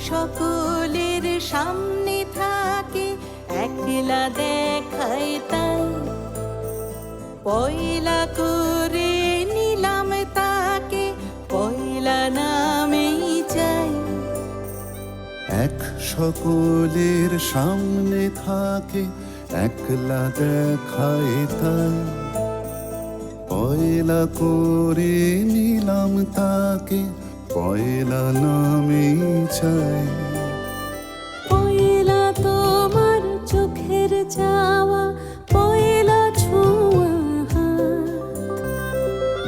সকলের সামনে থাকে, একলা দেখায় তাই। পয়লা করে নিলাম তাকে, পয়লা নামেই চাই। এক সকলের সামনে থাকে, একলা দেখায় তাই। পয়লা করে নিলাম তাকে, পয়লা নামেই চাই। পয়লা তোমার চোখের চাওয়া, পয়লা ছোঁয়া হাত।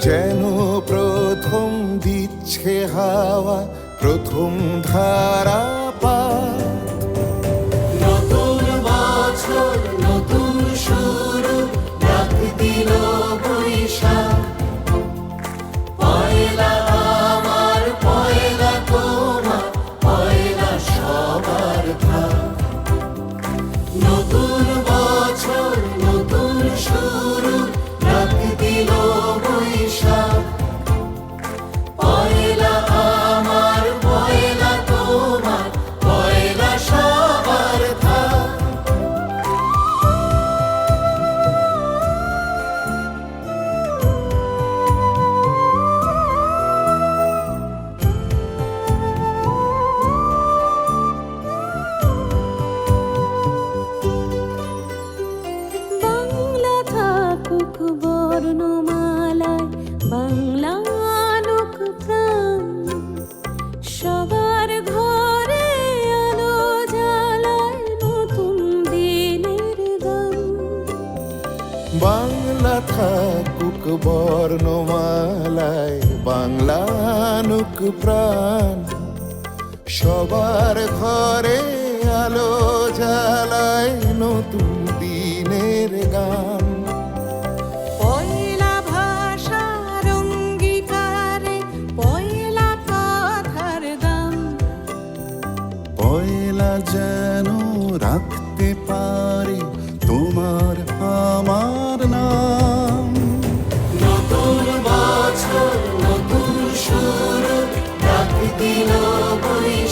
যেন প্রথম দিচ্ছে হাওয়া, প্রথম ধারা পাত। নতুন বছর নতুন শুরু, ডাক দিল বৈশাখ। পয়লা আমার, পয়লা তোমার, পয়লা সবার ভাগ। নতুন বছর নতুন শুরু, ডাক দিল বৈশাখ। পয়লা আমার, পয়লা তোমার, পয়লা সবার ভাগ। বাংলা থাকুক বর্ণমালায়, বাংলা আনুক প্রাণ। সবার ঘরে আলো জ্বালায়, নতুন দিনের গান। বাংলা থাকুক বর্ণমালায়, বাংলা আনুক প্রাণ। সবার ঘরে আলো জ্বালায়, নতুন দিনের গান। পয়লা ভাষার অঙ্গীকারে, পয়লা কথার দাম। পয়লা যেন রাখতে পারে তোমার আমার নাম। নতুন বছর নতুন শুরু, ডাক দিল বৈশাখ।